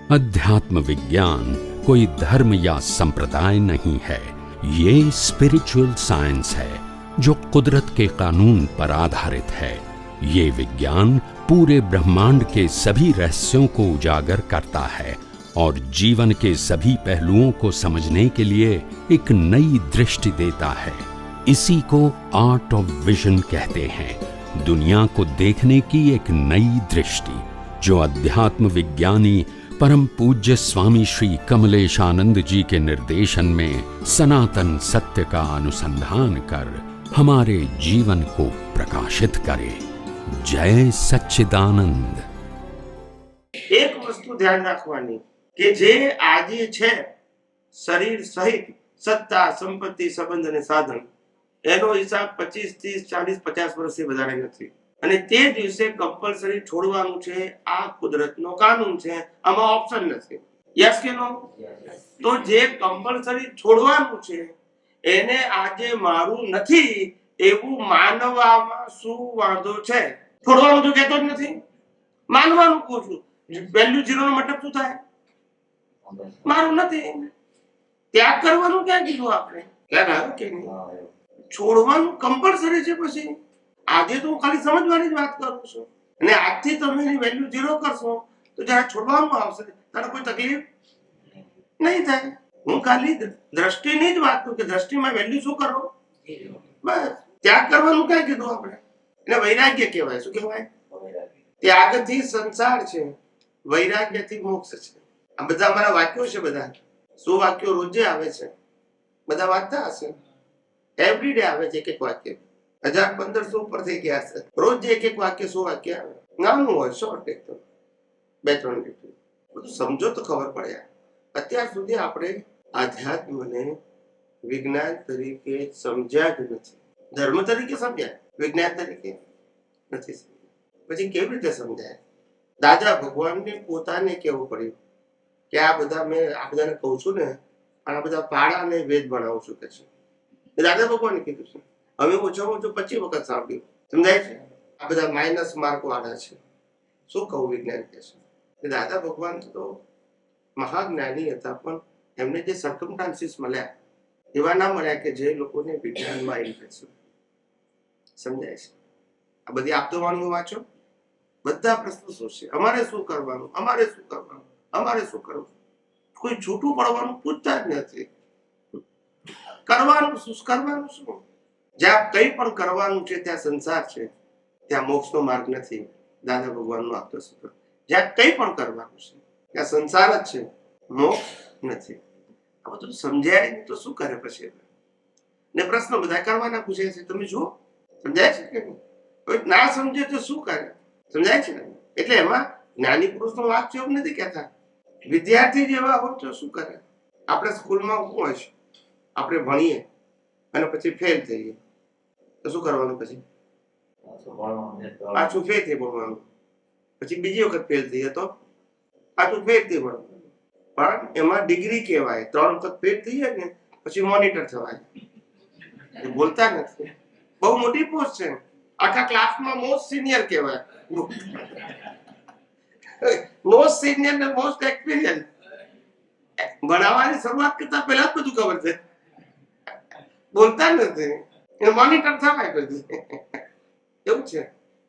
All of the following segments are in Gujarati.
अध्यात्म विज्ञान कोई धर्म या संप्रदाय नहीं है, ये स्पिरिचुअल साइंस है जो कुदरत के कानून पर आधारित है। ये विज्ञान पूरे ब्रह्मांड के सभी रहस्यों को उजागर करता है और जीवन के सभी पहलुओं को समझने के लिए एक नई दृष्टि देता है। इसी को आर्ट ऑफ विजन कहते हैं, दुनिया को देखने की एक नई दृष्टि, जो अध्यात्म विज्ञानी परम पूज्य स्वामी श्री कमलेशानंद जी के निर्देशन में सनातन सत्य का अनुसंधान कर हमारे जीवन को प्रकाशित करे। जय सच्चिदानंद। एक वस्तु ध्यान रखवानी के जे આજે છે શરીર સહિત સત્તા સંપત્તિ સંબંધ અને સાધન એનો હિસાબ 25 30 40 50 વર્ષથી વધારે નથી અને તે દિવસે કમ્પલસરી છોડવાનું છે। આ કુદરતનો કાનૂન છે, આમાં ઓપ્શન નથી। યસ કે નો? તો જે કમ્પલસરી છોડવાનું છે એને આજે મારું નથી એવું માનવામાં શું વાંધો છે? છોડવાનું તો કહેતો જ નથી, માનવાનું કહું છું। વેલ્યુ 0 નો મતલબ શું થાય? મારું નથી। ત્યાગ કરવાનું ક્યાં કીધું આપણે? યાદ આવ્યું કે નહીં? છોડવાનું કમ્પલસરી છે। પછી આજે તો હું ખાલી સમજવાની જ વાત કરું છું અને આજથી તમે એની વેલ્યુ 0 કરશો તો જ્યારે છોડવાનું આવશે ત્યારે કોઈ તકલીફ નહીં થાય। હું ખાલી દ્રષ્ટિની જ વાત કરું કે દ્રષ્ટિમાં વેલ્યુ શું કરો? બસ। ત્યાગ કરવાનું ક્યાં કીધું આપણે? એને વૈરાગ્ય કહેવાય। શું કહેવાય? ત્યાગથી સંસાર છે, વૈરાગ્યથી મોક્ષ છે। આ બધા અમારા વાક્યો છે। બધા 100 વાક્યો રોજે આવે છે, બધા વાંચતા હશે। એવરીડે આવે છે એક એક વાક્ય, 1500 ઉપર થઈ ગયા છે। રોજ એક એક વાક્ય 100 વાક્ય આવે, નાનું હોય, શોર્ટ, એકદમ 2-3 લીટી। બધું સમજો તો ખબર પડે। અત્યાર સુધી આપણે આધ્યાત્મને વિજ્ઞાન તરીકે સમજ્યા જ નથી। ધર્મ તરીકે સમજ્યા, વિજ્ઞાન તરીકે નથી સમજ્યા। પછી કેવી રીતે સમજાય? દાદા ભગવાનને પોતાને કેવું પડ્યું કે આ બધા મેં આ બધાને કહું છું ને, આ બધા પાડાને વેદ ભણાવું છું કે છે। દાદા ભગવાને કીધું છે। હવે ઓછામાં ઓછું 25 વખત સાંભળ્યું। સમજાય છે? આ બધા માઇનસ માર્ક વાળા છે। શું કહું? વિજ્ઞાન કે છે દાદા ભગવાન તો મહાજ્ઞાની હતા, પણ એમને જે સર્કમસ્ટાન્સીસ મળ્યા એવા ના મળ્યા કે જે લોકોને વિજ્ઞાનમાં ઇન્ટરેસ્ટ। સમજાય છે? આ બધી આપતવાણીઓ વાંચો, બધા પ્રશ્નો શું છે? અમારે શું કરવાનું? અમારે શું કરવાનું? અમારે શું કરવું? કોઈ છૂટું પડવાનું પૂછતા જ નથી। કરવાનું શું? કરવાનું શું? જ્યાં કંઈ પણ કરવાનું છે ત્યાં સંસાર છે, ત્યાં મોક્ષનો માર્ગ નથી। દાદા ભગવાનનો આપતો સૂત્ર, જ્યાં કંઈ પણ કરવાનું છે ત્યાં સંસાર જ છે, મોક્ષ નથી। આ બધું સમજાય તો શું કરે પછી? ને પ્રશ્નો બધા કરવાના પૂછે છે, તમે જુઓ। સમજાય છે કે કોઈ ના સમજે તો શું કરે? સમજાય છે ને? એટલે એમાં જ્ઞાની પુરુષનો વાક છે એવું નથી કહેતા। વિદ્યાર્થી જેવા હોય તો શું કરે? આપણે સ્કૂલમાં શું હોય છે, આપણે ભણીએ અને પછી ફેલ થઈએ તો શું કરવાનું? પછી પાછું ફેરથી ભણવાનું, પછી બીજી વખત ફેલ થઈએ તો પાછું ફેરથી ભણવાનું। પણ એમાં ડિગ્રી કહેવાય। 3 વખત ફેલ થઈએ ને પછી મોનિટર થવાય। બોલતા નથી, બહુ મોટી પોસ્ટ છે, આખા ક્લાસમાં મોસ્ટ સિનિયર કહેવાય। મોસ્ટ સિનિયર ને મોસ્ટ એક્સપિરિયન્સ। ભણાવવાની શરૂઆત કરતા પહેલા જ બધું ખબર છે, બોલતા નથી, એ મોનિટર થવાય પછી। એવું છે।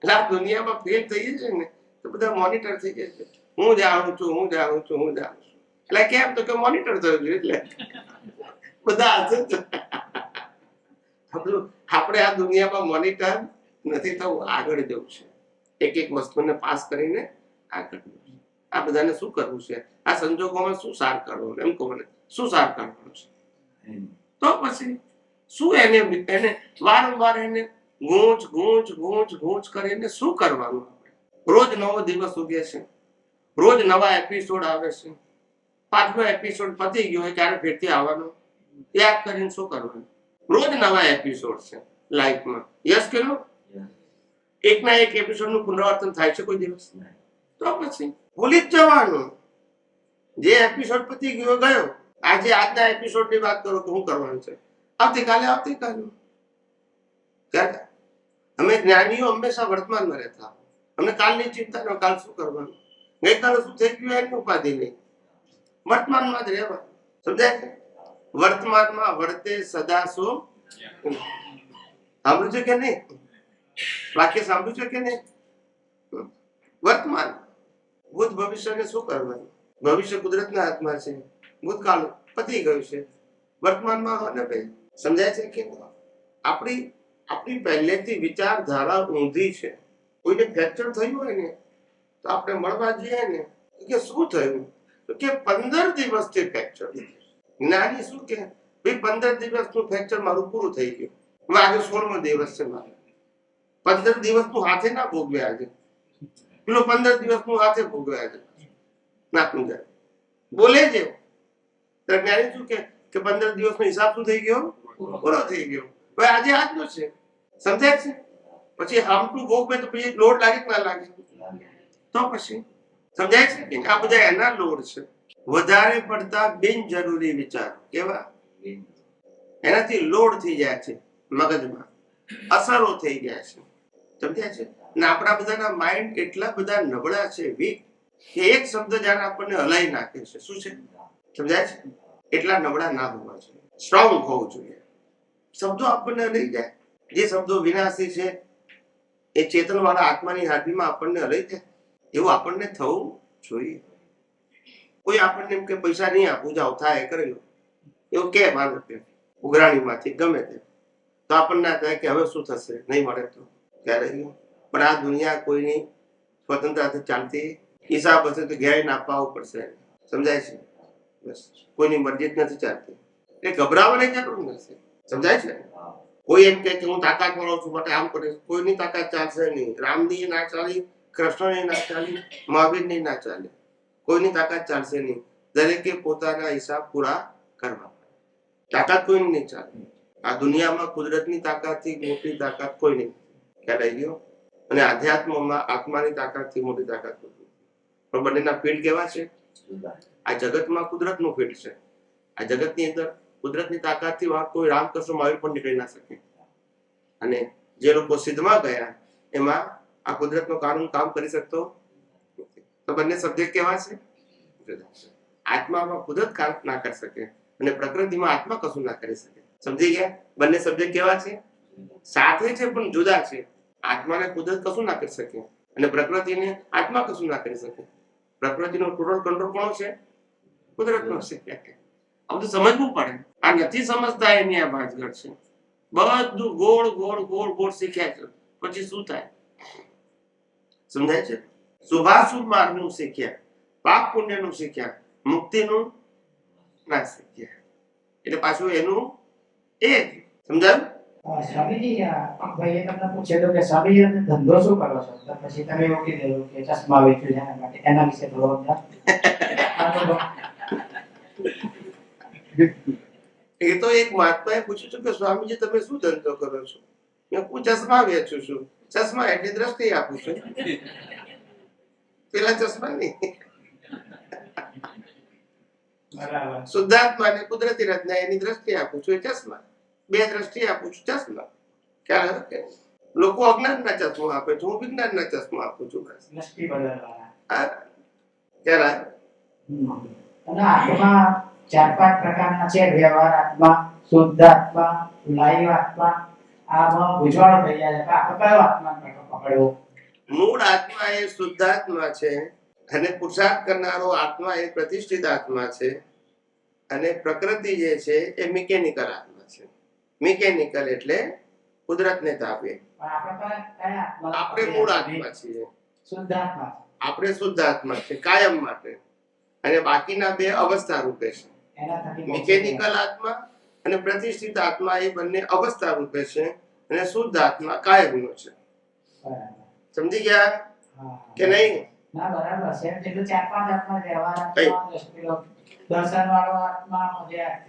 એટલે આ દુનિયામાં ફેલ થઈએ છે ને તો બધા મોનિટર થઈ જાય છે। હું જાણું છું, હું જાણું છું, હું જાણું છું। એટલે કેમ? તો કે મોનિટર થયું છે એટલે બધા હશે જ। આપણે આ દુનિયામાં મોનિટર નથી થવું, આગળ જવું છે। એક એક વસ્તુને પાસ કરીને આગળ જવું છે। આ બધાને શું કરવું છે? આ સંજોગોમાં શું સાર કરવો? એમ કહો ને, શું સાર કરવાનું છે? તો પછી શું એને વારંવાર એને ગૂંચ ગૂંચ ગૂંચ ગૂંચ કરીને શું કરવાનું? રોજ નવો દિવસ ઉગે છે, રોજ નવા એપિસોડ આવે છે। 5મો એપિસોડ પતી ગયો હોય ત્યારે ફેરથી આવવાનો, યાદ કરીને શું કરવાનું? રોજ નવા એપિસોડ છે લાઈફમાં। યસ કે નો? એકના એક એપિસોડનું પુનરાવર્તન થાય છે કોઈ દિવસ? તો પછી ભૂલી જ જવાનું। જે એપિસોડ પતી ગયો ગયો। આજે આજના એપિસોડની વાત કરો તો શું કરવાનું છે? આવતીકાલે। અમે જ્ઞાનીઓ હંમેશા વર્તમાનમાં રહેતા। અમને કાલની ચિંતા ન, કાલ શું કરવાનું, ગઈકાલે શું થઈ ગયું એની ઉપાધિ નહીં। વર્તમાનમાં જ રહેવાનું. સમજાય છે? વર્તમાનમાં વર્તે સદા શું? સાંભળ્યું છે કે નહીં? વાક્ય સાંભળ્યું છે કે નહીં? વર્તમાન. ભૂત ભવિષ્યને શું કરવાનું? ભવિષ્ય કુદરતના હાથમાં છે, ભૂતકાળ પતી ગયું છે, વર્તમાનમાં હોને ભાઈ. સમજાય છે કે આપણી આપણી પહેલેથી વિચારધારા ઊંધી છે. કોઈને ફ્રેક્ચર થયું હોય ને તો આપણે મળવા જઈએ ને કે શું થયું, તો કે 15 દિવસથી ફ્રેક્ચર. જ્ઞાની શું કે ભાઈ 15 દિવસનું ફ્રેક્ચર મારું પૂરું થઈ ગયું, આજે 16મો દિવસ છે મારો. 15 દિવસનું હાથે ના ભોગવે આજે, પેલો 15 દિવસનું હાથે ભોગવે આજે. નાખું જાય બોલે છે તો જ્ઞાની શું કે 15 દિવસનો હિસાબ શું થઈ ગયો? પૂરો થઈ ગયો. હવે આજે આજનો છે. સમજાય છે? પછી હામટું ભોગવે તો પછી લોડ લાગે કે ના લાગે? તો પછી સમજાય છે કે આ બધા એના લોડ છે. વધારે પડતા બિનજરૂરી વિચાર કેવા એનાથી લોડ થઈ જાય છે, મગજમાં અસરો થઈ જાય છે. સમજાય છે? ને આપણા બધાના માઇન્ડ એટલા બધા નબળા છે, વીક, કે એક શબ્દ જાણે આપણને હલાઈ નાખે છે. શું છે? સમજાય છે? એટલા નબળા ના હોવા જોઈએ, સ્ટ્રોંગ હોવું જોઈએ. શબ્દો આપણને હલાઈ જાય. જે શબ્દો વિનાશી છે એ ચેતન વાળા આત્માની હાજરીમાં આપણને હલાઈ જાય, એવું આપણને થવું જોઈએ. કોઈ આપણને એમ કે પૈસા નહીં આપું, જાઓ થાય કરી લો, એવું કે માનો કે ઉઘરાણીમાંથી ગમે તે, તો આપણને ના થાય કે હવે શું થશે, નહીં મળે તો ક્યારે. પણ આ દુનિયા કોઈની સ્વતંત્રતાથી ચાલતી હિસાબ હશે તો ઘેર આપવું પડશે. સમજાય છે? બસ કોઈની મરજી જ નથી ચાલતી, એ ગભરાવાની જરૂર નથી. સમજાય છે? કોઈ એમ કે હું તાકાત વાળો છું માટે આમ કરે, કોઈની તાકાત ચાલશે નહીં. રામની ના ચાલી, કૃષ્ણની ના ચાલી, મહાવીરની ના ચાલે, કોઈની તાકાત ચાલશે નહીં. દરેકે પોતાના હિસાબ પૂરા કરવા. તાકાત કોઈની નહીં ચાલે. આ દુનિયામાં કુદરતની તાકાતથી મોટી તાકાત કોઈ નહીં. ખ્યાલ આવી ગયો? અને આધ્યાત્મમાં આત્માની તાકાતથી મોટી તાકાત નથી. પણ બંનેના ફીલ્ડ કેવા છે? આ જગતમાં કુદરતનું ફીલ્ડ છે. આ જગતની અંદર કુદરતની તાકાતથી કોઈ રામકૃષ્ણ મહાવીર પણ નીકળી ના શકે. અને જે લોકો સિદ્ધમાં ગયા એમાં આ કુદરતનો કાનૂન કામ કરી શકતો નથી. તો બંને સબ્જેક્ટ કેવા છે? આત્મામાં કુદરત કામ ના કરી શકે અને પ્રકૃતિમાં આત્મા કશું ના કરી શકે. સમજી ગયા? બંને સબ્જેક્ટ કેવા છે? સાથે છે પણ જુદા છે. આત્માને કુદરત કશું ના કરી શકે અને પ્રકૃતિને આત્મા કશું ના કરી શકે. પ્રકૃતિનો ટોટલ કંટ્રોલ કોનો છે? કુદરતનો છે. આ બધું સમજવું પડે. આ નથી સમજતા એની આ ભાજગઢ છે. બધું ગોળ ગોળ ગોળ ગોળ શીખ્યા છે, પછી શું થાય? સમજાય છે? શુભાશુભ માર્ગનું શીખ્યા, પાપ પુણ્યનું શીખ્યા, મુક્તિનું ના શીખ્યા. એટલે પાછું એનું એ સમજાયું? સ્વામીજી, ભાઈએ તમને પૂછેલું કે સ્વામીજી તમે ધંધો શું કરો છો? તો પછી તમે એવું કીધેલું કે ચશ્મા વેચું છે, એના માટે એના વિશે થોડો એ તો એક મહાત્માએ પૂછ્યું છે કે સ્વામીજી તમે શું ધંધો કરો છો? મેં ચશ્મા વેચું છું. ચશ્મા એટલે દ્રષ્ટિ આપું છું, પેલા ચશ્મા નહીં. બરાબર. શુદ્ધાત્માને કુદરતી રચના એની દ્રષ્ટિ આપું છું, એ ચશ્મા. બે દ્રષ્ટિ આપું છું, ચશ્મા. ખ્યાલ આવે? લોકો અજ્ઞાનના ચશ્મા આપે છે, હું વિજ્ઞાનના ચશ્મા આપું છું. બસ દ્રષ્ટિ બદલવાના. ખ્યાલ આવે? અને આત્મા 4-5 પ્રકારના છે. વ્યવહાર આત્મા, શુદ્ધ આત્મા, લાઈવ આત્મા. આમાં ગુજવાળો થઈ જાય છે. આપણે કયો આત્મા પકડવો? મૂળ આત્મા એ શુદ્ધાત્મા છે અને પુરુષાર્થ કરનારો આત્મા એ પ્રતિષ્ઠિત આત્મા છે. અને પ્રકૃતિ જે છે એ મિકેનિકલ આત્મા છે. મિકેનિકલ એટલે કુદરતને તાબે. આપણે મૂળ આત્મા છીએ, શુદ્ધ આત્મા. આપણે શુદ્ધ આત્મા છે કાયમ માટે. અને બાકીના બે અવસ્થા રૂપે છે. મિકેનિકલ આત્મા અને પ્રતિષ્ઠિત આત્મા એ બંને અવસ્થા રૂપે છે અને શુદ્ધ આત્મા કાયમનો છે. સમજી ગયા કે નહીં? ના, બરાબર છે. એટલે 4-5 આત્મા, વ્યવહાર આત્મા, દર્શન વાળો આત્મા,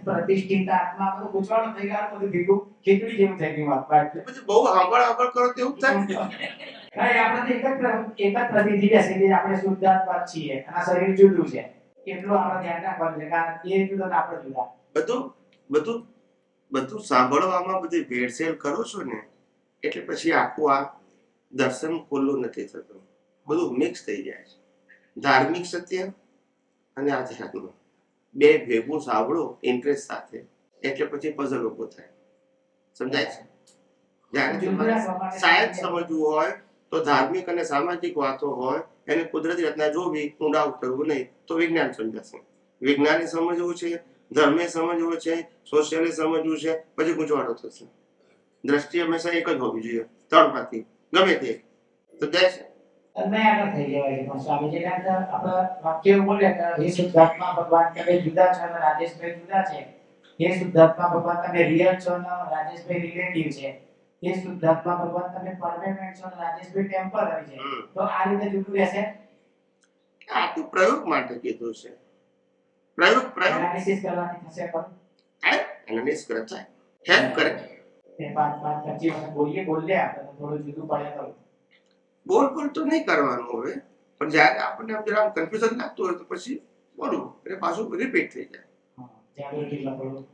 પ્રતિષ્ઠિત આત્મા, બધું ગુજવાળો થઈ ગયો, બધું ભેગું ખીચડી જેવું થઈ ગયું આત્મા. એટલે પછી બહુ આગળ કરો તેવું થાય. આપણે એક જ પ્રતિનિધિ બેસી ગઈ, આપણે શુદ્ધ આત્મા છીએ અને શરીર જુદું છે. એટલું આપણે ધ્યાન રાખવાનું છે, કારણ એ જુદો ને આપણે જુદા. બધું સાંભળવામાં બધી ભેળસેળ કરો છો ને એટલે પછી આખું આ દર્શન ખુલ્લું નથી થતું. બધું મિક્સ થઈ જાય છે. ધાર્મિક સત્ય અને આધ્યાત્મ બે ભેગું સાંભળો ઇન્ટરેસ્ટ સાથે, એટલે પછી પઝલ ઉભો થાય. સમજાય છે? જ્યારે તમારે સાયન્સ સમજવું હોય તો ધાર્મિક અને સામાજિક વાતો હોય એને કુદરતી રચના જોવી, ઊંડા ઉતરવું નહીં, તો વિજ્ઞાન સમજાશે. વિજ્ઞાને સમજવું છે, ધર્મે સમજવું છે, સોશિયલે સમજવું છે, પછી ગૂંચવાડો થશે. દ્રષ્ટિ હંમેશા એક જ હોવી જોઈએ, ત્રણમાંથી ગમે તે. સમજાય છે? તમે આગળ થઈ જવાય છે પણ સ્વામીજી આપણે વાક્ય એવું બોલે કે હે શુદ્ધાત્મા ભગવાન તમે જુદા છો અને રાજેશભાઈ જુદા છે. હે શુદ્ધાત્મા ભગવાન તમે રિયલ છો અને રાજેશભાઈ રિલેટિવ છે. હે શુદ્ધાત્મા ભગવાન તમે પરમેનન્ટ છો અને રાજેશભાઈ ટેમ્પરરી છે. તો આ રીતે જુદું રહેશે. આ તો પ્રયોગ માટે કીધું છે. પ્રયોગ એનાલિસિસ કરવાની થશે પણ એનાલિસિસ કરે છે, હેલ્પ કરે. એ 5-25 વર્ષ બોલે આપણે તો થોડું જુદું પડે તો બોલ તો નહીં કરવાનું હવે, પણ જ્યારે આપણને આમ જરા કન્ફ્યુઝન લાગતું હોય તો પછી બોલવું, એટલે પાછું રિપીટ થઈ જાય. જાગૃતિ લખડું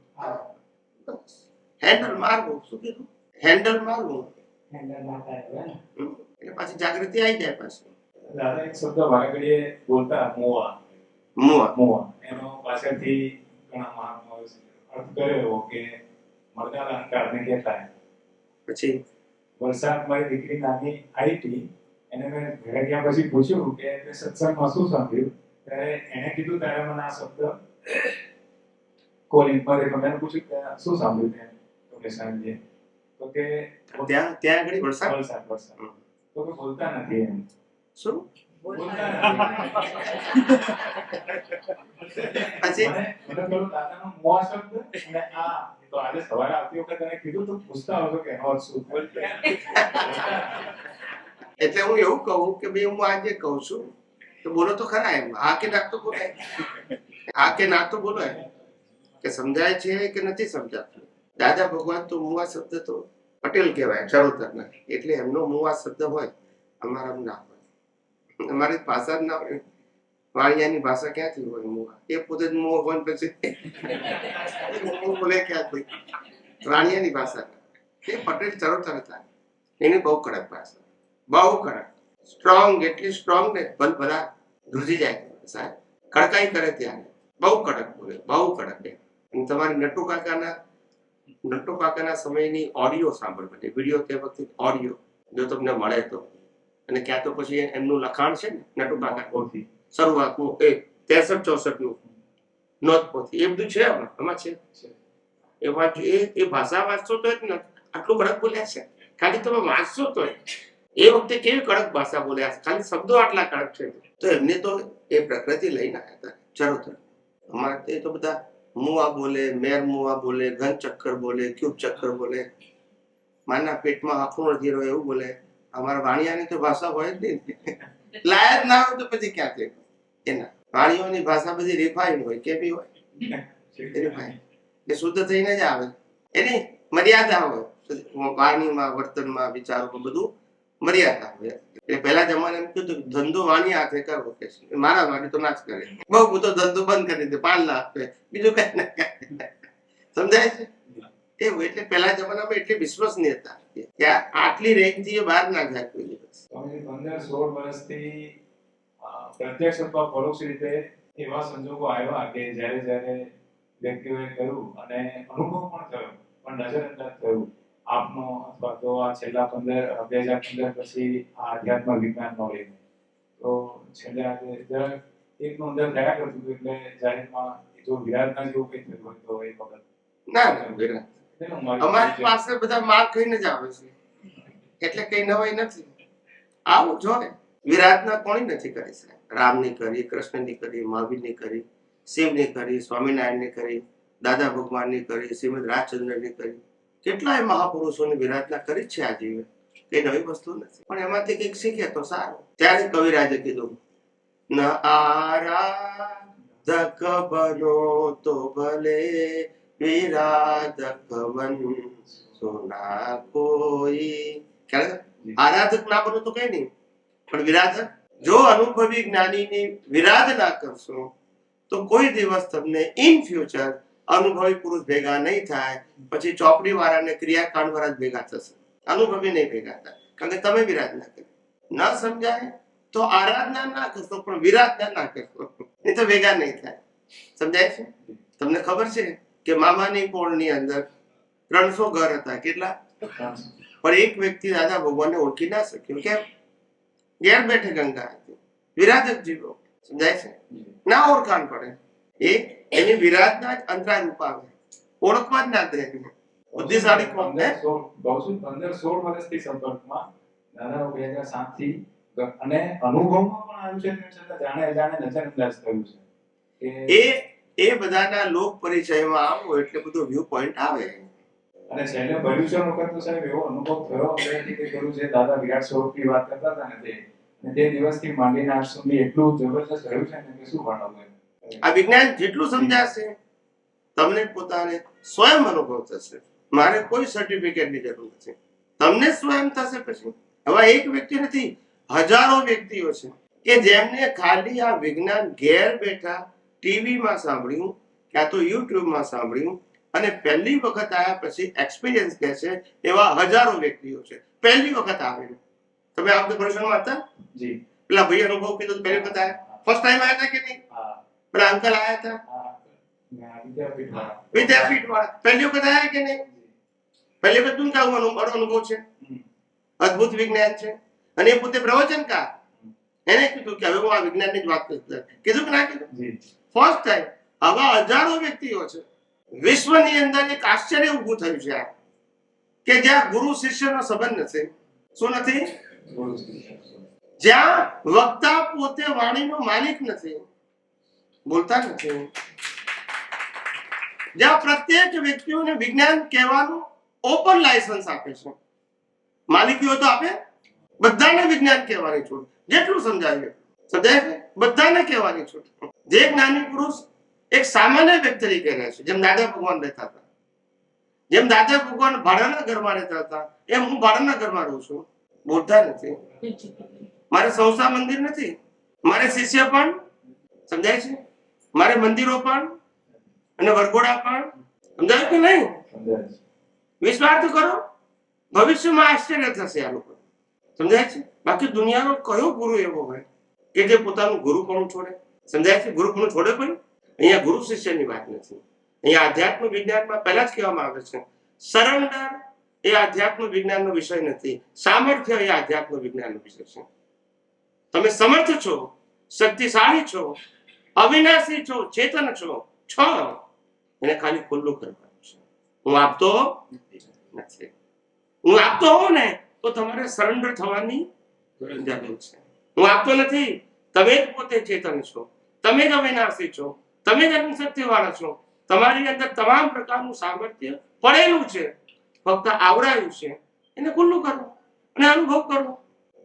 હેન્ડલ મારવું. શું કીધું? હેન્ડલ મારવું. હેન્ડલ મારતા રહે ને એટલે પાછી જાગૃતિ આવી જાય પાછી. દાદા એક શબ્દ વારઘડીએ બોલતા મોવા એનો પાછળથી ઘણા મહાત્માઓએ અર્થ કર્યો કે મરદાના અહંકારને કહેતા. પછી વરસાદ મારી દીકરી નાની આવી હતી, એને મેં ઘરે ગયા પછી પૂછ્યું કે તે સત્સંગમાં શું સાંભળ્યું, ત્યારે એને કીધું ત્યારે મને આ શબ્દ કોલિંગમાં દેખો. મેં પૂછ્યું કે શું સાંભળ્યું તે, તો કે સાંજે તો કે ત્યાં આગળ વરસાદ તો કે બોલતા નથી એમ. શું બોલતા નથી. મને પેલું દાદાનો મોં શબ્દ અને આ તો આજે સવારે આવતી વખતે એને કીધું તો પૂછતા આવજો કે એનો અર્થ શું. એટલે હું એવું કહું કે ભાઈ હું આજે કહું છું તો બોલો તો ખરા એમ. હા કે ના તો બોલાય, હા કે ના તો બોલાય, કે સમજાય છે કે નથી સમજાતું. દાદા ભગવાન તો મુવા શબ્દ તો પટેલ કહેવાય ચરોતરના, એટલે એમનો મુવા શબ્દ હોય, અમારા ના હોય, અમારી ભાષા જ ના હોય. વાણિયાની ભાષા ક્યાંથી હોય મુવા? એ પોતે જ મુવો હોય પછી બોલે ક્યાંથી? વાણિયાની ભાષા એ પટેલ ચરોતર હતા, એની બહુ કડક ભાષા, બહુ કડક, સ્ટ્રોંગ, એટલી સ્ટ્રોંગ ને ભલા ધ્રુજી જાય સાહેબ, કડકાઈ કરે ત્યારે બહુ કડક બોલે, બહુ કડક. અને તમારી નટુ કાકાના સમયની ઓડિયો સાંભળવાની, વિડીયો તે વખતે ઓડિયો જો તમને મળે તો, અને ક્યાં તો પછી એમનું લખાણ છે ને નટુ કાકા શરૂઆતનું 63-64 નું નોંધપોથી, એ બધું છે આમાં છે. એ ભાષા વાંચશો તો આટલું કડક બોલ્યા છે, ખાલી તમે વાંચશો તો એ વખતે કેવી કડક ભાષા બોલ્યા છે, ખાલી શબ્દો આટલા કડક છે. તો એમને તો એ પ્રકૃતિ લઈને આવ્યા હતા ચરોતર. અમારે તે તો બધા મુવા બોલે, મેર મુવા બોલે, ઘન ચક્કર બોલે, ક્યુબ ચક્કર બોલે, માના પેટમાં આખું નથી રહ્યો એવું બોલે. અમારા વાણિયાની તો ભાષા હોય જ નહીં, લાયક ના હોય તો પછી ક્યાંથી એના. વાણીઓની ભાષા બધી રિફાઈન હોય, કેવી હોય? રિફાઈન, એ શુદ્ધ થઈને જ આવે, એની મર્યાદા હોય. વાણીમાં, વર્તનમાં, વિચારોમાં બધું મર્યાદા હોય. એટલે પહેલા જમાને એમ કીધું ધંધો વાણી હાથે કરવો, કે મારા વાણી તો ના જ કરે, બહુ બધો ધંધો બંધ કરી દે, 5 લાખ આપે, બીજું કઈ ના કરે. સમજાય છે એવું? એટલે પહેલા જમાનામાં એટલી વિશ્વસનીયતા કે આટલી રેન્જથી બહાર ના જાય કોઈ દિવસ. 15-16 વર્ષથી પ્રત્યક્ષ અથવા પરોક્ષ રીતે એવા સંજોગો આવ્યા કે જ્યારે વ્યક્તિઓએ કર્યું અને અનુભવ પણ થયો પણ નજરઅંદાજ થયું આપનો, અથવા તો આ છેલ્લા 2015 પછી આ આધ્યાત્મ વિજ્ઞાનનો લઈને, તો છેલ્લે આજે જરા એકનું અંદર થયા કરતું હતું, એટલે જાહેરમાં જો વિરાટના જેવું કંઈ થયું હોય તો એ વખત ના અમારી પાસે બધા માર ખાઈને જ આવે છે, એટલે કઈ નવાઈ નથી. આવું જોને, વિરાટના કોણી નથી કરી સાહેબ. રામની કરી, કૃષ્ણની કરી, મહાવીરની કરી, શિવની કરી, સ્વામિનારાયણની કરી, દાદા ભગવાનની કરી, શ્રીમદ રાજચંદ્રની કરી, કેટલાય મહાપુરુષોની વિરાટના કરી છે આ જીવે, કઈ નવી વસ્તુ નથી. પણ એમાંથી કંઈક શીખે તો સારું. ત્યારે કવિરાજે કીધું, ન આરાધક બનો તો ભલે, વિરાધક બન સોના કોઈ. આરાધક ના બનો તો કઈ નહીં, પણ વિરાધક, જો અનુભવી જ્ઞાનીની વિરાધના કરશો તો કોઈ દિવસ તમને ઇન ફ્યુચર અનુભવી પુરુષ ભેગા નહીં થાય, પછી ચોપડી વાળા ને ક્રિયાકાંડ વાળા જ ભેગા થશે, અનુભવી નહીં ભેગા થાય, કારણ કે તમે વિરાધના કરી. ન સમજાય તો આરાધના ના કરશો, પણ વિરાધના ના કરશો, નહીં તો ભેગા નહીં થાય. સમજાય છે? તમને ખબર છે કે મામાની પોળની અંદર 300 ઘર હતા. કેટલા? પણ એક વ્યક્તિ દાદા ભગવાનને ઓળખી ના શક્યો. કેમ? ઘેર બેઠે ગંગા હતી, વિરાજક જીવો. સમજાય છે? ના ઓળખાણ પડે. એની વિરાજના જ અંતરાય રૂપ આવે, ઓળખવા જ ના દે. બુદ્ધિશાળી કોણ? 15-16 વર્ષથી સંપર્કમાં દાદા 2007 થી, અને અનુભવમાં પણ આવ્યું છે તેમ છતાં જાણે નજરઅંદાજ થયું છે કે એ બધાના લોક પરિચયમાં આવો એટલે બધો વ્યૂ પોઈન્ટ આવે. અને છેલ્લે ભવિષ્ય વખત તો સાહેબ એવો અનુભવ થયો અંદરથી કે ખરું છે દાદા વિરાટ સ્વરૂપની વાત કરતા હતા ને તે દિવસથી માંડીને આજ સુધી એટલું જબરજસ્ત રહ્યું છે ને કે શું ભણાવું. આ વિજ્ઞાન જેટલું સમજાશે તમને પોતાને સ્વયં અનુભવ થશે. મારે કોઈ સર્ટિફિકેટની જરૂર નથી, તમને સ્વયં થશે. પછી હવે એક વ્યક્તિ નથી, હજારો વ્યક્તિઓ છે કે જેમને ખાલી આ વિજ્ઞાન ઘેર બેઠા ટીવીમાં સાંભળ્યું, ક્યાં તો યુટ્યુબમાં સાંભળ્યું, અને પહેલી વખત આવ્યા પછી એક્સપિરિયન્સ કહે છે. એવા હજારો વ્યક્તિઓ છે પહેલી વખત આવેલું. તમે આ વખતે પ્રશ્નમાં હતા જી, પેલા ભાઈ અનુભવ કીધું પહેલી વખત આવ્યા, ફર્સ્ટ ટાઈમ આવ્યા હતા કે નહીં? પેલા અંકલ આવ્યા હતા વિદ્યાપીઠ વાળા, પહેલી વખત આવ્યા કે નહીં? પહેલી વખત તું કેવું અનુભવ છે? અદ્ભુત વિજ્ઞાન છે. અને એ પોતે પ્રવચનકાર, એને કીધું કે હવે હું આ વિજ્ઞાનની જ વાત કરું. કીધું કે ના કીધું? First time. આવા હજારો વ્યક્તિઓ છે. વિશ્વની અંદર એક આશ્ચર્ય ઊભું થયું છે આ, કે જ્યાં ગુરુ શિષ્યનો સંબંધ નથી. શું નથી? જ્યાં વક્તા પોતે વાણીનો માલિક નથી, બોલતા નથી. જ્યાં પ્રત્યેક વ્યક્તિઓને વિજ્ઞાન કહેવાનું ઓપન લાયસન્સ આપે છે. માલિકીઓ તો આપે, બધાને વિજ્ઞાન કહેવાની છૂટ, જેટલું સમજાય સમજાય છે, બધાને કહેવાની છૂટ. જે જ્ઞાની પુરુષ એક સામાન્ય વ્યક્તિ તરીકે રહે છે, જેમ દાદા ભગવાન રહેતા હતા, જેમ દાદા ભગવાન ભાડાના ઘરમાં રહેતા હતા, એમ હું ભાડાના ઘરમાં રહું છું. બોલતા નથી. મારે સંસ્થા મંદિર નથી, મારે શિષ્ય પણ, સમજાય છે, મારે મંદિરો પણ અને વરઘોડા પણ. સમજાય કે નહીં? વિશ્વાસ કરો, ભવિષ્યમાં આશ્ચર્ય થશે આ લોકો. સમજાય છે? બાકી દુનિયાનો કયો ગુરુ એવો હોય કે જે પોતાનું ગુરુ પણ છોડે? સમજાય છે? ગુરુ પણ છોડે કોઈ? અહીંયા ગુરુ શિષ્યની વાત નથી. અહીંયા આધ્યાત્મ વિજ્ઞાનમાં પહેલા જ કહેવામાં આવે છે, સરેન્ડર એ આધ્યાત્મ વિજ્ઞાનનો વિષય નથી, સામર્થ્ય એ આધ્યાત્મ વિજ્ઞાનનો વિષય છે. તમે સમર્થ છો, શક્તિશાળી છો, અવિનાશી છો, ચેતન છો, એને ખાલી ખુલ્લું કરવાનું છે. હું આપતો નથી. હું આપતો હોઉં ને તો તમારે સરેન્ડર થવાની જરૂર છે. હું આપતો નથી, તમે જ પોતે ચેતન છો, તમે જ અવિનાશી છો, તમે જ અનંત વાળા છો. તમારી અંદર તમામ પ્રકારનું સામર્થ્ય પડેલું છે, ફક્ત આવરાયું છે. એને ખુલ્લું કરો અને અનુભવ કરો.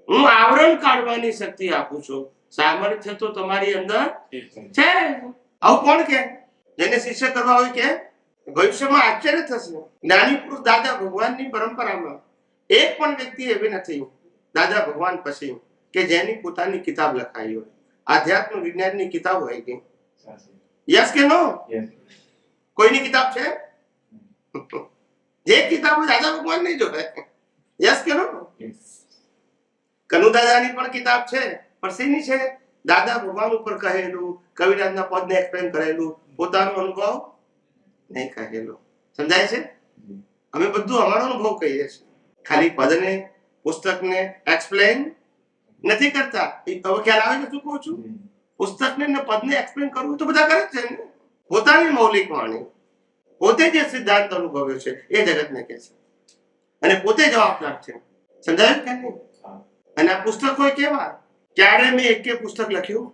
હું આવરણ કાઢવાની શક્તિ આપું છું, સામર્થ્ય તો તમારી અંદર છે. આવું કોણ કે? જેને શિષ્ય કરવા હોય કે ભવિષ્યમાં આશ્ચર્ય થશે. જ્ઞાની પુરુષ દાદા ભગવાનની પરંપરામાં એક પણ વ્યક્તિ એવી નથી દાદા ભગવાન પછી કે જેની પોતાની કિતાબ લખાઈ હોય, આધ્યાત્મ વિજ્ઞાનની કિતાબ હોય કે યસ કે નો? કોઈની કિતાબ છે? જે કિતાબ દાદા ભગવાન નહીં જોડે. યસ કે નો? કનુ દાદાની પણ કિતાબ છે, પણ શેની છે? દાદા ભગવાન ઉપર કહેલું, કવિરાજના પદને એક્સપ્લેન કરેલું, પોતાનો અનુભવ નહીં કહેલો. સમજાય છે? અમે બધું અમારો અનુભવ કહીએ છીએ, ખાલી પદને પુસ્તકને એક્સપ્લેન નથી કરતા. હવે ખ્યાલ આવે છે શું કહું છું? પુસ્તકને ને પદને એક્સપ્લેન કરવું તો બધા કરે જ છે ને. પોતાની મૌલિક વાણી, પોતે જે સિદ્ધાંત અનુભવ્યો છે એ જગતને કહે છે અને પોતે જવાબદાર છે. સમજાય કે નહીં? અને આ પુસ્તકો કેવા? ક્યારે મેં એક પુસ્તક લખ્યું?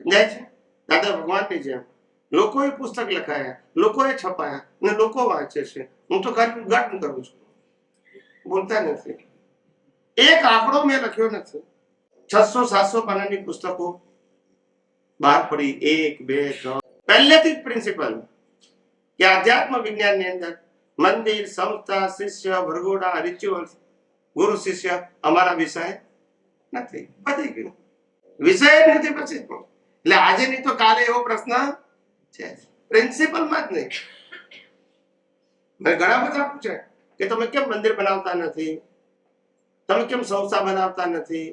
સમજાય છે? દાદા ભગવાનની જેમ લોકોએ પુસ્તક લખાયા, લોકોએ છપાયા અને લોકો વાંચે છે. હું તો ખાલી ઉદ્ઘાટન કરું છું, બોલતા નથી. એક આંકડો મેં લખ્યો નથી. 600-700 પાનાની પુસ્તકો બહાર પડી, 1, 2, 3. પહેલેથી જ પ્રિન્સિપલ કે આધ્યાત્મ વિજ્ઞાનની અંદર મંદિર, સંસ્થા, શિષ્ય, વરઘોડા, રિચ્યુઅલ્સ, ગુરુ શિષ્ય અમારા વિષય નથી. પતી ગયું. વિષય જ નથી પછી. એટલે આજે નહીં તો કાલે એવો પ્રશ્ન છે, પ્રિન્સિપલમાં જ નહીં. મેં ઘણા બધા પૂછે કે તમે કેમ મંદિર બનાવતા નથી, તમે કેમ સંસ્થા બનાવતા નથી,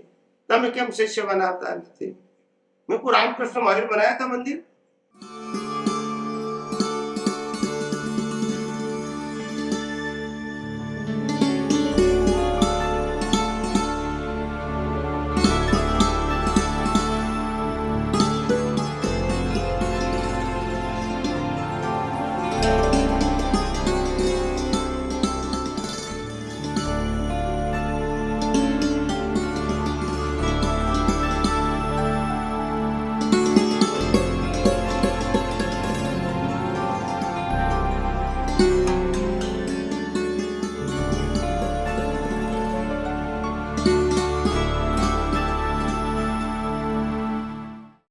તમે કેમ શિષ્ય બનાવતા નથી. મેં કોઈ રામકૃષ્ણ મહાવીર બનાવ્યા હતા મંદિર?